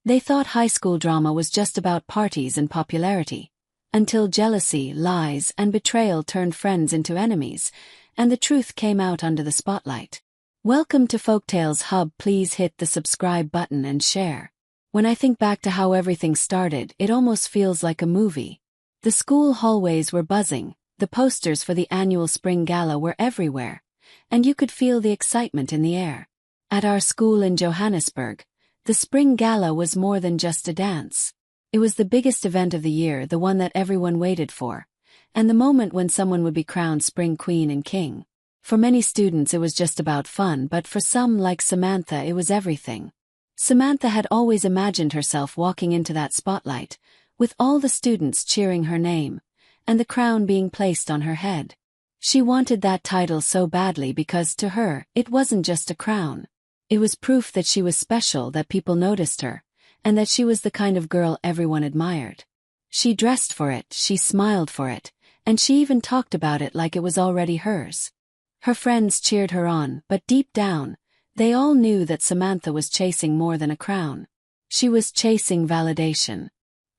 They thought high school drama was just about parties and popularity, until jealousy, lies, and betrayal turned friends into enemies, and the truth came out under the spotlight. Welcome to Folktales Hub. Please hit the subscribe button and share. When I think back to how everything started, it almost feels like a movie. The school hallways were buzzing, the posters for the annual spring gala were everywhere, and you could feel the excitement in the air. At our school in Johannesburg, the spring gala was more than just a dance. It was the biggest event of the year, the one that everyone waited for, and the moment when someone would be crowned spring queen and king. For many students it was just about fun, but for some, like Samantha, it was everything. Samantha had always imagined herself walking into that spotlight, with all the students cheering her name, and the crown being placed on her head. She wanted that title so badly because, to her, it wasn't just a crown. It was proof that she was special, that people noticed her, and that she was the kind of girl everyone admired. She dressed for it, she smiled for it, and she even talked about it like it was already hers. Her friends cheered her on, but deep down, they all knew that Samantha was chasing more than a crown. She was chasing validation.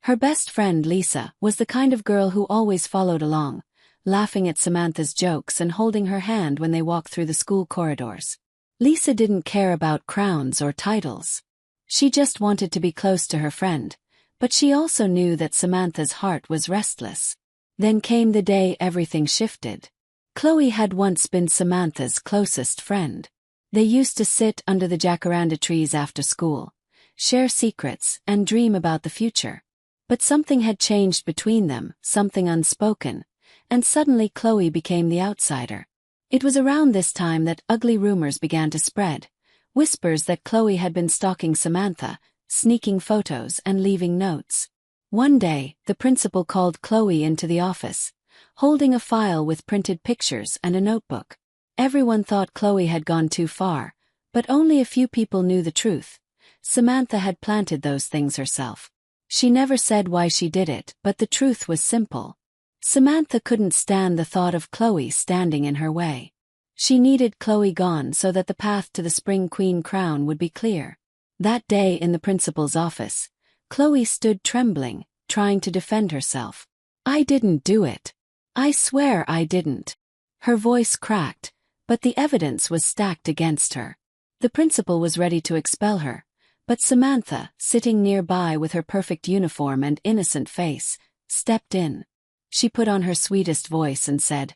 Her best friend Lisa was the kind of girl who always followed along, laughing at Samantha's jokes and holding her hand when they walked through the school corridors. Lisa didn't care about crowns or titles. She just wanted to be close to her friend, but she also knew that Samantha's heart was restless. Then came the day everything shifted. Chloe had once been Samantha's closest friend. They used to sit under the jacaranda trees after school, share secrets, and dream about the future. But something had changed between them, something unspoken, and suddenly Chloe became the outsider. It was around this time that ugly rumors began to spread, whispers that Chloe had been stalking Samantha, sneaking photos and leaving notes. One day, the principal called Chloe into the office, holding a file with printed pictures and a notebook. Everyone thought Chloe had gone too far, but only a few people knew the truth. Samantha had planted those things herself. She never said why she did it, but the truth was simple. Samantha couldn't stand the thought of Chloe standing in her way. She needed Chloe gone so that the path to the spring queen crown would be clear. That day in the principal's office, Chloe stood trembling, trying to defend herself. "I didn't do it. I swear I didn't." Her voice cracked, but the evidence was stacked against her. The principal was ready to expel her, but Samantha, sitting nearby with her perfect uniform and innocent face, stepped in. She put on her sweetest voice and said,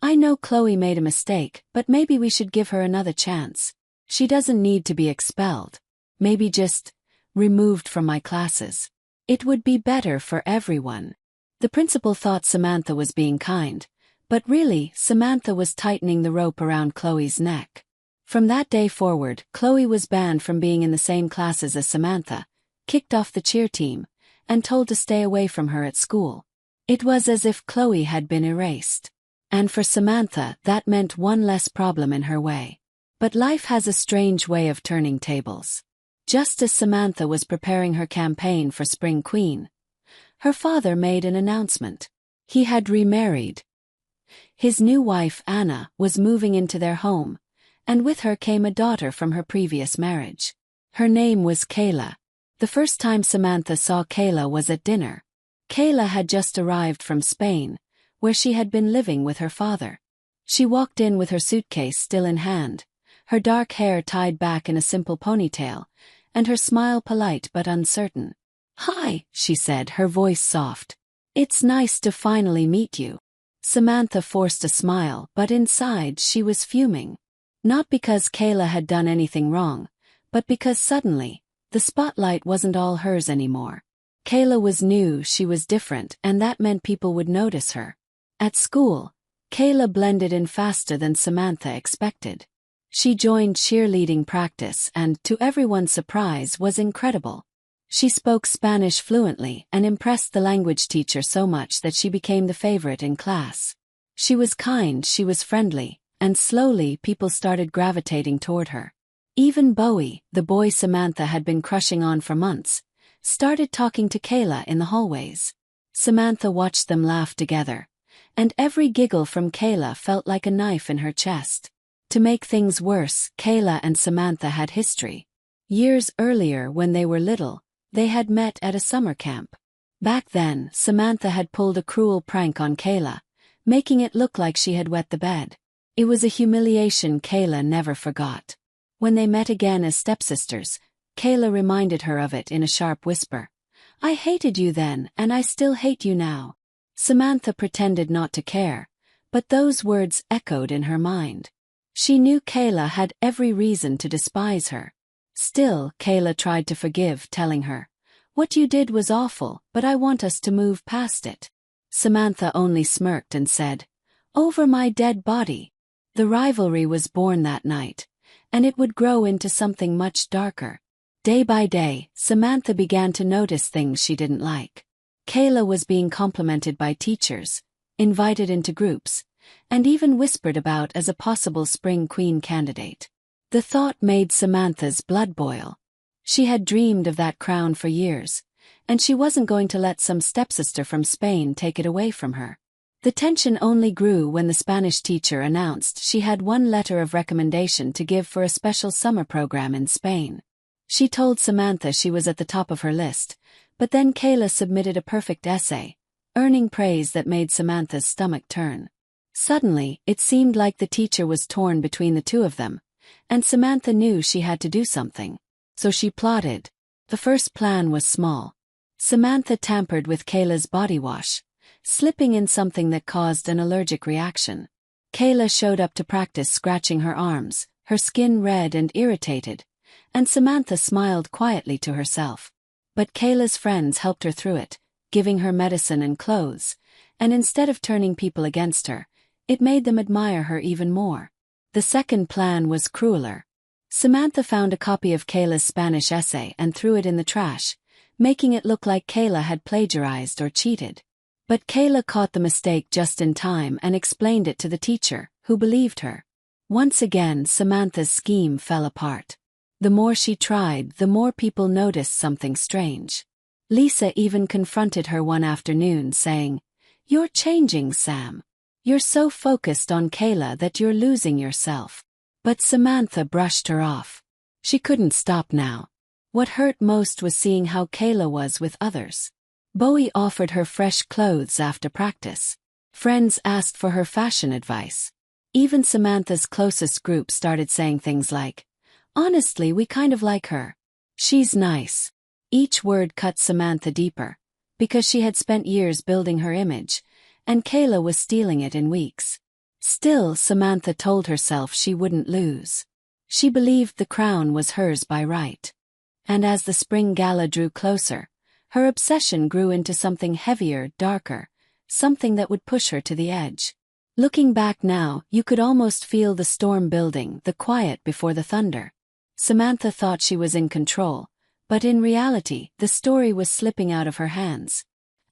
"I know Chloe made a mistake, but maybe we should give her another chance. She doesn't need to be expelled. Maybe just removed from my classes. It would be better for everyone." The principal thought Samantha was being kind, but really, Samantha was tightening the rope around Chloe's neck. From that day forward, Chloe was banned from being in the same classes as Samantha, kicked off the cheer team, and told to stay away from her at school. It was as if Chloe had been erased. And for Samantha, that meant one less problem in her way. But life has a strange way of turning tables. Just as Samantha was preparing her campaign for Spring Queen, her father made an announcement. He had remarried. His new wife, Anna, was moving into their home, and with her came a daughter from her previous marriage. Her name was Kayla. The first time Samantha saw Kayla was at dinner. Kayla had just arrived from Spain, where she had been living with her father. She walked in with her suitcase still in hand, her dark hair tied back in a simple ponytail, and her smile polite but uncertain. "Hi," she said, her voice soft. "It's nice to finally meet you." Samantha forced a smile, but inside she was fuming. Not because Kayla had done anything wrong, but because suddenly, the spotlight wasn't all hers anymore. Kayla was new, she was different, and that meant people would notice her. At school, Kayla blended in faster than Samantha expected. She joined cheerleading practice and, to everyone's surprise, was incredible. She spoke Spanish fluently and impressed the language teacher so much that she became the favorite in class. She was kind, she was friendly, and slowly people started gravitating toward her. Even Bowie, the boy Samantha had been crushing on for months, started talking to Kayla in the hallways. Samantha watched them laugh together, and every giggle from Kayla felt like a knife in her chest. To make things worse, Kayla and Samantha had history. Years earlier, when they were little, They had met at a summer camp. Back then, Samantha had pulled a cruel prank on Kayla, making it look like she had wet the bed. It was a humiliation Kayla never forgot. When they met again as stepsisters, Kayla reminded her of it in a sharp whisper. "I hated you then, and I still hate you now." Samantha pretended not to care, but those words echoed in her mind. She knew Kayla had every reason to despise her. Still, Kayla tried to forgive, telling her, "What you did was awful, but I want us to move past it." Samantha only smirked and said, "Over my dead body." The rivalry was born that night, and it would grow into something much darker. Day by day, Samantha began to notice things she didn't like. Kayla was being complimented by teachers, invited into groups, and even whispered about as a possible spring queen candidate. The thought made Samantha's blood boil. She had dreamed of that crown for years, and she wasn't going to let some stepsister from Spain take it away from her. The tension only grew when the Spanish teacher announced she had one letter of recommendation to give for a special summer program in Spain. She told Samantha she was at the top of her list, but then Kayla submitted a perfect essay, earning praise that made Samantha's stomach turn. Suddenly, it seemed like the teacher was torn between the two of them, and Samantha knew she had to do something. So she plotted. The first plan was small. Samantha tampered with Kayla's body wash, slipping in something that caused an allergic reaction. Kayla showed up to practice scratching her arms, her skin red and irritated, and Samantha smiled quietly to herself. But Kayla's friends helped her through it, giving her medicine and clothes, and instead of turning people against her, it made them admire her even more. The second plan was crueler. Samantha found a copy of Kayla's Spanish essay and threw it in the trash, making it look like Kayla had plagiarized or cheated. But Kayla caught the mistake just in time and explained it to the teacher, who believed her. Once again, Samantha's scheme fell apart. The more she tried, the more people noticed something strange. Lisa even confronted her one afternoon, saying, "You're changing, Sam. You're so focused on Kayla that you're losing yourself." But Samantha brushed her off. She couldn't stop now. What hurt most was seeing how Kayla was with others. Bowie offered her fresh clothes after practice. Friends asked for her fashion advice. Even Samantha's closest group started saying things like, "Honestly, we kind of like her. She's nice." Each word cut Samantha deeper, because she had spent years building her image, and Kayla was stealing it in weeks. Still, Samantha told herself she wouldn't lose. She believed the crown was hers by right. And as the spring gala drew closer, her obsession grew into something heavier, darker, something that would push her to the edge. Looking back now, you could almost feel the storm building, the quiet before the thunder. Samantha thought she was in control, but in reality, the story was slipping out of her hands.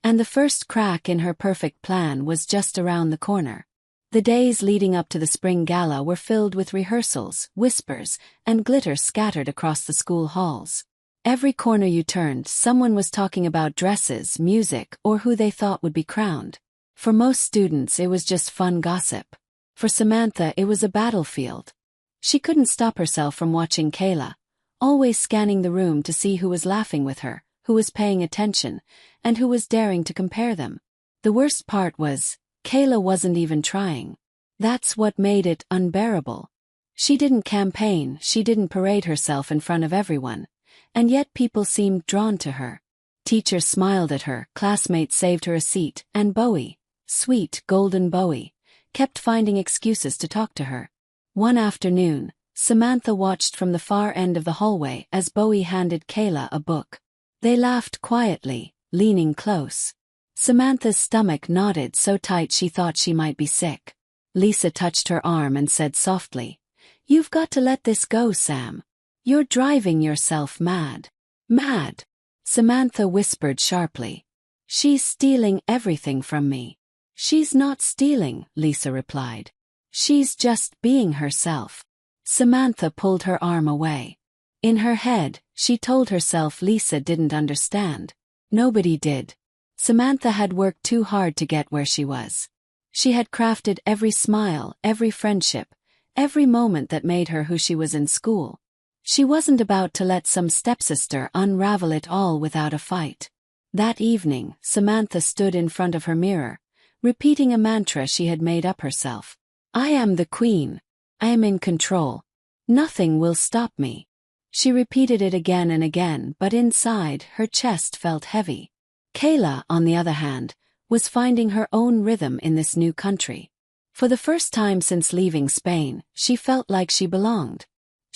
And the first crack in her perfect plan was just around the corner. The days leading up to the spring gala were filled with rehearsals, whispers, and glitter scattered across the school halls. Every corner you turned, someone was talking about dresses, music, or who they thought would be crowned. For most students, it was just fun gossip. For Samantha, it was a battlefield. She couldn't stop herself from watching Kayla, always scanning the room to see who was laughing with her, who was paying attention, and who was daring to compare them. The worst part was, Kayla wasn't even trying. That's what made it unbearable. She didn't campaign, she didn't parade herself in front of everyone, and yet people seemed drawn to her. Teachers smiled at her, classmates saved her a seat, and Bowie, sweet, golden Bowie, kept finding excuses to talk to her. One afternoon, Samantha watched from the far end of the hallway as Bowie handed Kayla a book. They laughed quietly, leaning close. Samantha's stomach knotted so tight she thought she might be sick. Lisa touched her arm and said softly, "You've got to let this go, Sam. You're driving yourself mad." "Mad?" Samantha whispered sharply. "She's stealing everything from me." "She's not stealing," Lisa replied. "She's just being herself." Samantha pulled her arm away. In her head, she told herself Lisa didn't understand. Nobody did. Samantha had worked too hard to get where she was. She had crafted every smile, every friendship, every moment that made her who she was in school. She wasn't about to let some stepsister unravel it all without a fight. That evening, Samantha stood in front of her mirror, repeating a mantra she had made up herself. I am the queen. I am in control. Nothing will stop me. She repeated it again and again, but inside, her chest felt heavy. Kayla, on the other hand, was finding her own rhythm in this new country. For the first time since leaving Spain, she felt like she belonged.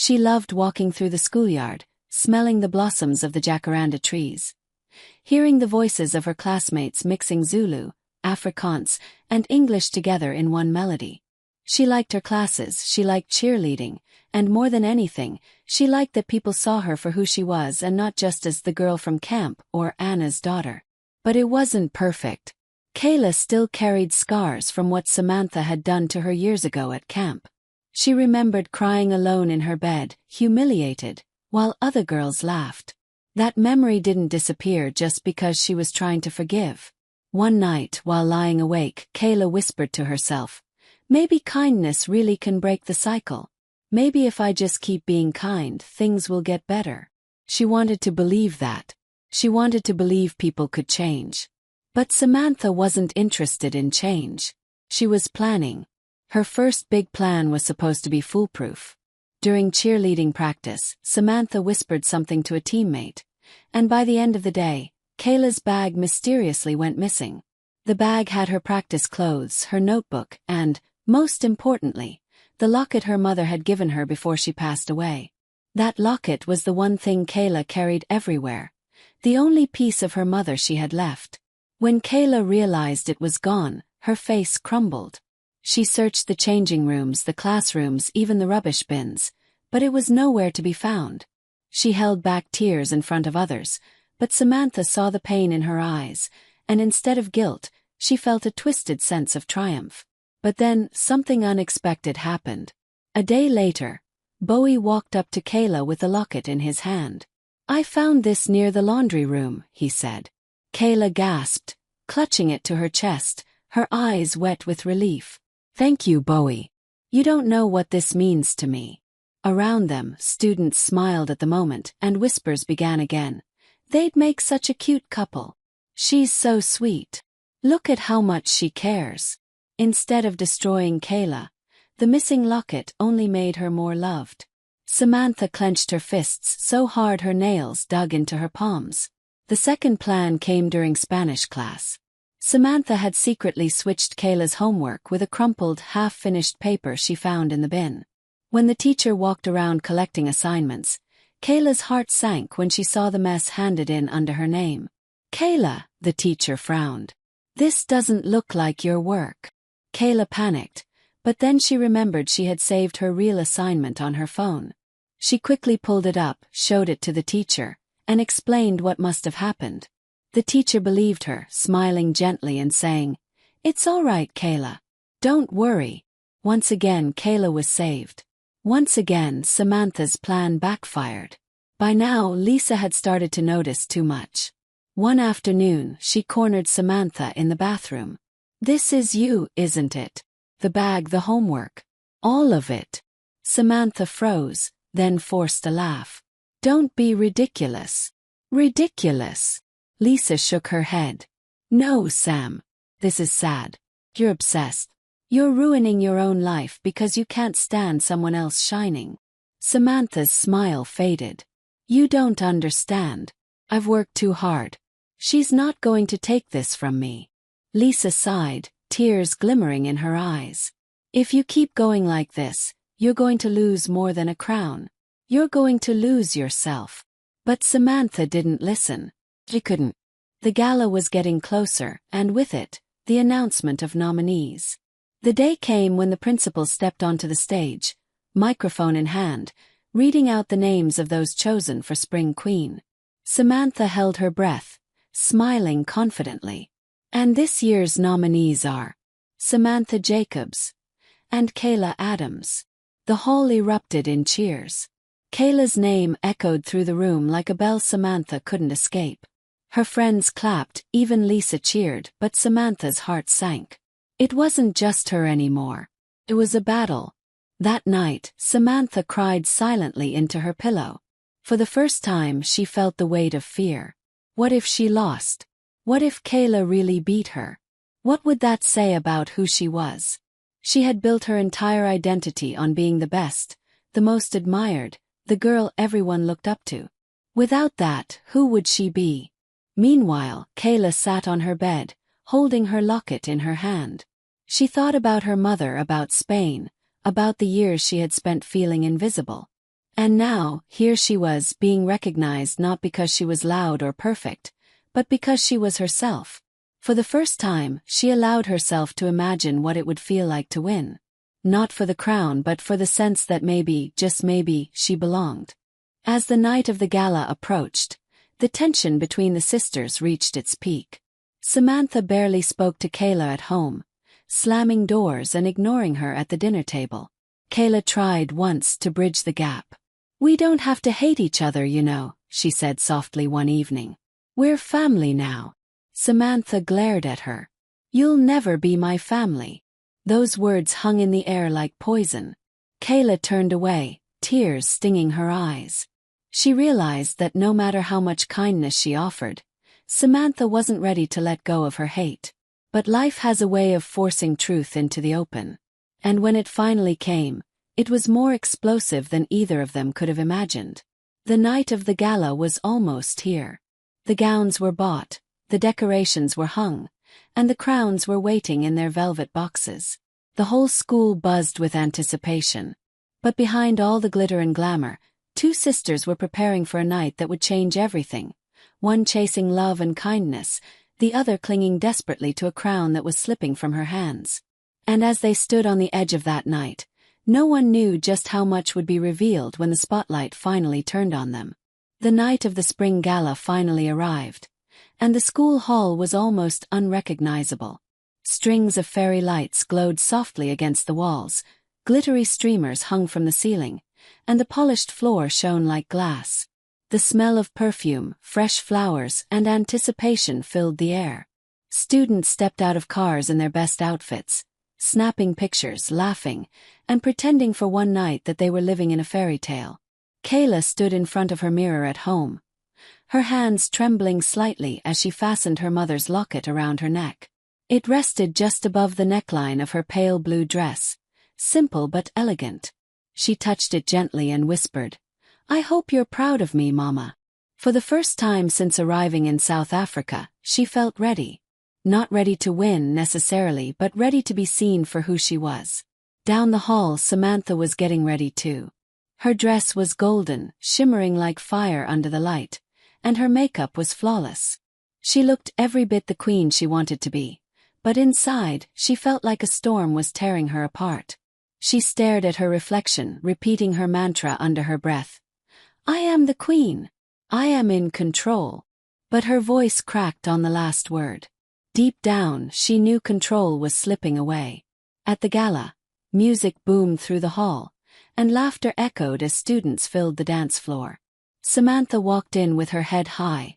She loved walking through the schoolyard, smelling the blossoms of the jacaranda trees, hearing the voices of her classmates mixing Zulu, Afrikaans, and English together in one melody. She liked her classes, she liked cheerleading, and more than anything, she liked that people saw her for who she was and not just as the girl from camp or Anna's daughter. But it wasn't perfect. Kayla still carried scars from what Samantha had done to her years ago at camp. She remembered crying alone in her bed, humiliated, while other girls laughed. That memory didn't disappear just because she was trying to forgive. One night, while lying awake, Kayla whispered to herself, maybe kindness really can break the cycle. Maybe if I just keep being kind, things will get better. She wanted to believe that. She wanted to believe people could change. But Samantha wasn't interested in change. She was planning. Her first big plan was supposed to be foolproof. During cheerleading practice, Samantha whispered something to a teammate, and by the end of the day, Kayla's bag mysteriously went missing. The bag had her practice clothes, her notebook, and, most importantly, the locket her mother had given her before she passed away. That locket was the one thing Kayla carried everywhere, the only piece of her mother she had left. When Kayla realized it was gone, her face crumbled. She searched the changing rooms, the classrooms, even the rubbish bins, but it was nowhere to be found. She held back tears in front of others, but Samantha saw the pain in her eyes, and instead of guilt, she felt a twisted sense of triumph. But then, something unexpected happened. A day later, Bowie walked up to Kayla with the locket in his hand. I found this near the laundry room, he said. Kayla gasped, clutching it to her chest, her eyes wet with relief. Thank you, Bowie. You don't know what this means to me. Around them, students smiled at the moment, and whispers began again. They'd make such a cute couple. She's so sweet. Look at how much she cares. Instead of destroying Kayla, the missing locket only made her more loved. Samantha clenched her fists so hard her nails dug into her palms. The second plan came during Spanish class. Samantha had secretly switched Kayla's homework with a crumpled, half-finished paper she found in the bin. When the teacher walked around collecting assignments, Kayla's heart sank when she saw the mess handed in under her name. Kayla, the teacher frowned. This doesn't look like your work. Kayla panicked, but then she remembered she had saved her real assignment on her phone. She quickly pulled it up, showed it to the teacher, and explained what must have happened. The teacher believed her, smiling gently and saying, It's all right, Kayla. Don't worry. Once again, Kayla was saved. Once again, Samantha's plan backfired. By now, Lisa had started to notice too much. One afternoon, she cornered Samantha in the bathroom. This is you, isn't it? The bag, the homework. All of it. Samantha froze, then forced a laugh. Don't be ridiculous. Ridiculous. Lisa shook her head. No, Sam. This is sad. You're obsessed. You're ruining your own life because you can't stand someone else shining. Samantha's smile faded. You don't understand. I've worked too hard. She's not going to take this from me. Lisa sighed, tears glimmering in her eyes. If you keep going like this, you're going to lose more than a crown. You're going to lose yourself. But Samantha didn't listen. She couldn't. The gala was getting closer, and with it, the announcement of nominees. The day came when the principal stepped onto the stage, microphone in hand, reading out the names of those chosen for Spring Queen. Samantha held her breath, smiling confidently. And this year's nominees are Samantha Jacobs and Kayla Adams. The hall erupted in cheers. Kayla's name echoed through the room like a bell Samantha couldn't escape. Her friends clapped, even Lisa cheered, but Samantha's heart sank. It wasn't just her anymore. It was a battle. That night, Samantha cried silently into her pillow. For the first time, she felt the weight of fear. What if she lost? What if Kayla really beat her? What would that say about who she was? She had built her entire identity on being the best, the most admired, the girl everyone looked up to. Without that, who would she be? Meanwhile, Kayla sat on her bed, holding her locket in her hand. She thought about her mother, about Spain, about the years she had spent feeling invisible. And now, here she was, being recognized not because she was loud or perfect, but because she was herself. For the first time, she allowed herself to imagine what it would feel like to win. Not for the crown, but for the sense that maybe, just maybe, she belonged. As the night of the gala approached, the tension between the sisters reached its peak. Samantha barely spoke to Kayla at home, slamming doors and ignoring her at the dinner table. Kayla tried once to bridge the gap. "We don't have to hate each other, you know," she said softly one evening. "We're family now." Samantha glared at her. "You'll never be my family." Those words hung in the air like poison. Kayla turned away, tears stinging her eyes. She realized that no matter how much kindness she offered, Samantha wasn't ready to let go of her hate. But life has a way of forcing truth into the open. And when it finally came, it was more explosive than either of them could have imagined. The night of the gala was almost here. The gowns were bought, the decorations were hung, and the crowns were waiting in their velvet boxes. The whole school buzzed with anticipation. But behind all the glitter and glamour, two sisters were preparing for a night that would change everything, one chasing love and kindness, the other clinging desperately to a crown that was slipping from her hands. And as they stood on the edge of that night, no one knew just how much would be revealed when the spotlight finally turned on them. The night of the spring gala finally arrived, and the school hall was almost unrecognizable. Strings of fairy lights glowed softly against the walls, glittery streamers hung from the ceiling, and the polished floor shone like glass. The smell of perfume, fresh flowers, and anticipation filled the air. Students stepped out of cars in their best outfits, snapping pictures, laughing, and pretending for one night that they were living in a fairy tale. Kayla stood in front of her mirror at home, her hands trembling slightly as she fastened her mother's locket around her neck. It rested just above the neckline of her pale blue dress, simple but elegant. She touched it gently and whispered, "I hope you're proud of me, Mama." For the first time since arriving in South Africa, she felt ready. Not ready to win necessarily, but ready to be seen for who she was. Down the hall, Samantha was getting ready too. Her dress was golden, shimmering like fire under the light, and her makeup was flawless. She looked every bit the queen she wanted to be, but inside, she felt like a storm was tearing her apart. She stared at her reflection, repeating her mantra under her breath. "I am the queen. I am in control." But her voice cracked on the last word. Deep down, she knew control was slipping away. At the gala, music boomed through the hall, and laughter echoed as students filled the dance floor. Samantha walked in with her head high,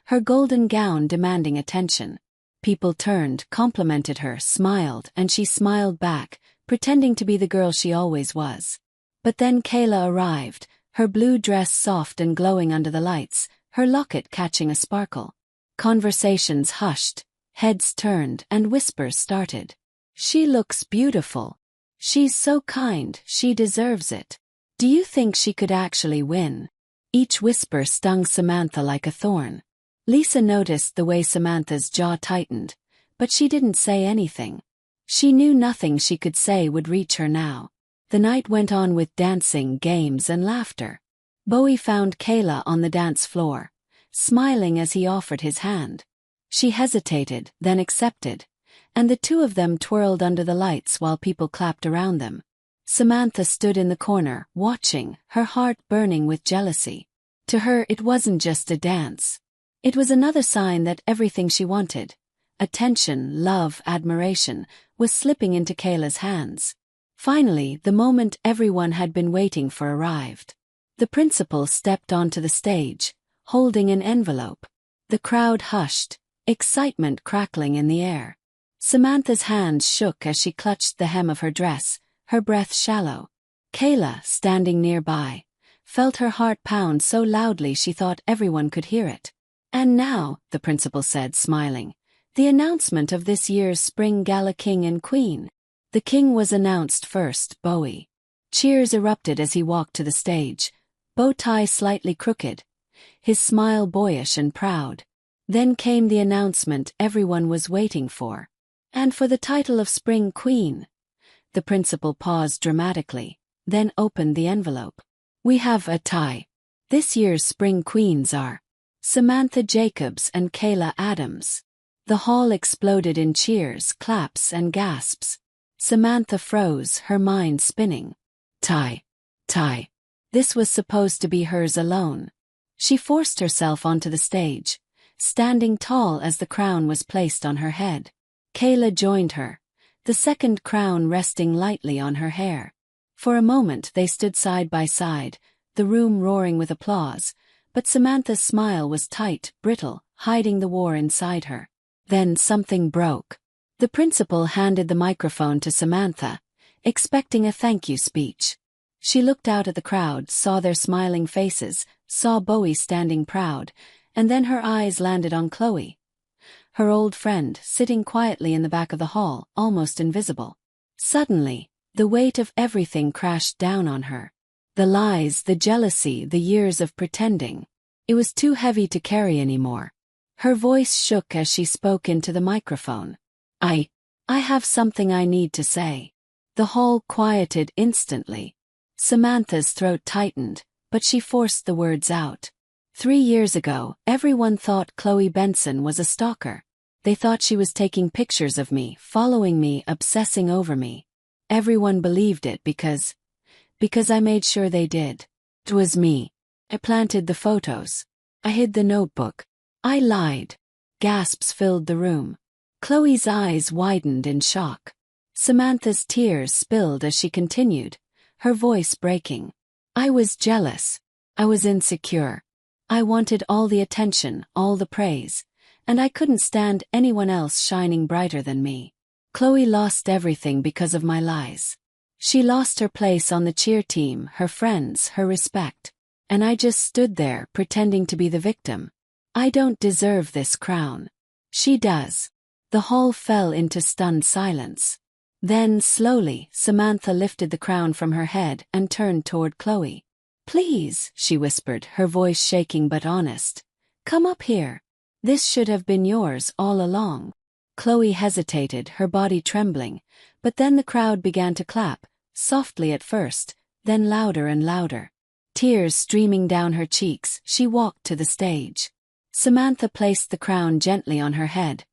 her golden gown demanding attention. People turned, complimented her, smiled, and she smiled back, pretending to be the girl she always was. But then Kayla arrived, her blue dress soft and glowing under the lights, her locket catching a sparkle. Conversations hushed, heads turned, and whispers started. "She looks beautiful. She's so kind, she deserves it. Do you think she could actually win?" Each whisper stung Samantha like a thorn. Lisa noticed the way Samantha's jaw tightened, but she didn't say anything. She knew nothing she could say would reach her now. The night went on with dancing, games, and laughter. Bowie found Kayla on the dance floor, smiling as he offered his hand. She hesitated, then accepted, and the two of them twirled under the lights while people clapped around them. Samantha stood in the corner, watching, her heart burning with jealousy. To her, it wasn't just a dance. It was another sign that everything she wanted, attention, love, admiration, was slipping into Kayla's hands. Finally, the moment everyone had been waiting for arrived. The principal stepped onto the stage, holding an envelope. The crowd hushed, excitement crackling in the air. Samantha's hands shook as she clutched the hem of her dress, her breath shallow. Kayla, standing nearby, felt her heart pound so loudly she thought everyone could hear it. "And now," the principal said, smiling, "the announcement of this year's Spring Gala King and Queen." The king was announced first, Bowie. Cheers erupted as he walked to the stage, bow tie slightly crooked, his smile boyish and proud. Then came the announcement everyone was waiting for. "And for the title of Spring Queen." The principal paused dramatically, then opened the envelope. "We have a tie. This year's Spring Queens are Samantha Jacobs and Kayla Adams." The hall exploded in cheers, claps, and gasps. Samantha froze, her mind spinning. Tie. Tie. This was supposed to be hers alone. She forced herself onto the stage, standing tall as the crown was placed on her head. Kayla joined her, the second crown resting lightly on her hair. For a moment they stood side by side, the room roaring with applause, but Samantha's smile was tight, brittle, hiding the war inside her. Then something broke. The principal handed the microphone to Samantha, expecting a thank you speech. She looked out at the crowd, saw their smiling faces, saw Bowie standing proud, and then her eyes landed on Chloe, her old friend, sitting quietly in the back of the hall, almost invisible. Suddenly, the weight of everything crashed down on her. The lies, the jealousy, the years of pretending. It was too heavy to carry anymore. Her voice shook as she spoke into the microphone. I have something I need to say." The hall quieted instantly. Samantha's throat tightened, but she forced the words out. 3 years ago, everyone thought Chloe Benson was a stalker. They thought she was taking pictures of me, following me, obsessing over me. Everyone believed it because I made sure they did. It was me. I planted the photos. I hid the notebook. I lied. Gasps filled the room. Chloe's eyes widened in shock. Samantha's tears spilled as she continued, her voice breaking. "I was jealous. I was insecure. I wanted all the attention, all the praise, and I couldn't stand anyone else shining brighter than me. Chloe lost everything because of my lies. She lost her place on the cheer team, her friends, her respect. And I just stood there pretending to be the victim. I don't deserve this crown. She does." The hall fell into stunned silence. Then, slowly, Samantha lifted the crown from her head and turned toward Chloe. "Please," she whispered, her voice shaking but honest. "Come up here. This should have been yours all along." Chloe hesitated, her body trembling, but then the crowd began to clap, softly at first, then louder and louder. Tears streaming down her cheeks, she walked to the stage. Samantha placed the crown gently on her head,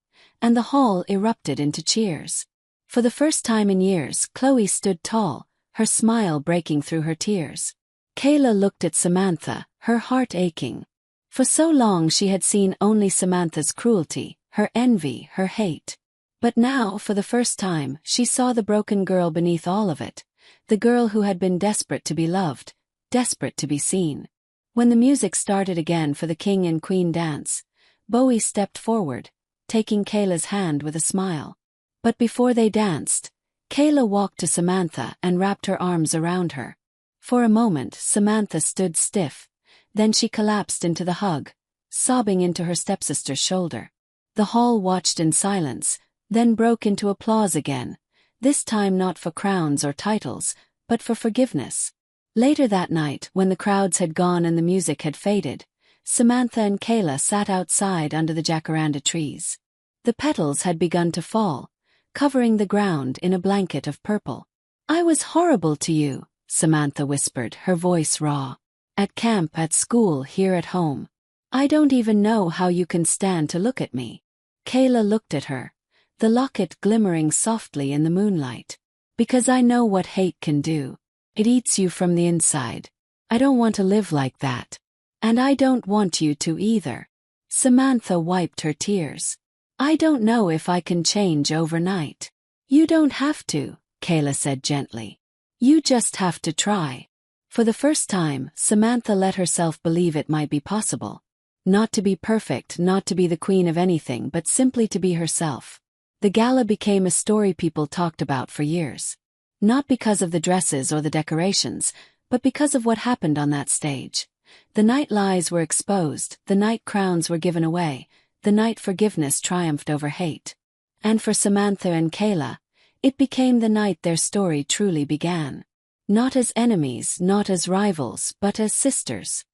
and the hall erupted into cheers. For the first time in years, Chloe stood tall, her smile breaking through her tears. Kayla looked at Samantha, her heart aching. For so long she had seen only Samantha's cruelty, her envy, her hate. But now, for the first time, she saw the broken girl beneath all of it, the girl who had been desperate to be loved, desperate to be seen. When the music started again for the King and Queen dance, Bowie stepped forward, taking Kayla's hand with a smile. But before they danced, Kayla walked to Samantha and wrapped her arms around her. For a moment, Samantha stood stiff, then she collapsed into the hug, sobbing into her stepsister's shoulder. The hall watched in silence, then broke into applause again, this time not for crowns or titles, but for forgiveness. Later that night, when the crowds had gone and the music had faded, Samantha and Kayla sat outside under the jacaranda trees. The petals had begun to fall, covering the ground in a blanket of purple. "I was horrible to you," Samantha whispered, her voice raw. "At camp, at school, here at home. I don't even know how you can stand to look at me." Kayla looked at her, the locket glimmering softly in the moonlight. "Because I know what hate can do. It eats you from the inside. I don't want to live like that. And I don't want you to either." Samantha wiped her tears. "I don't know if I can change overnight." "You don't have to," Kayla said gently. "You just have to try." For the first time, Samantha let herself believe it might be possible. Not to be perfect, not to be the queen of anything, but simply to be herself. The gala became a story people talked about for years. Not because of the dresses or the decorations, but because of what happened on that stage. The night lies were exposed, the night crowns were given away, the night forgiveness triumphed over hate. And for Samantha and Kayla, it became the night their story truly began. Not as enemies, not as rivals, but as sisters.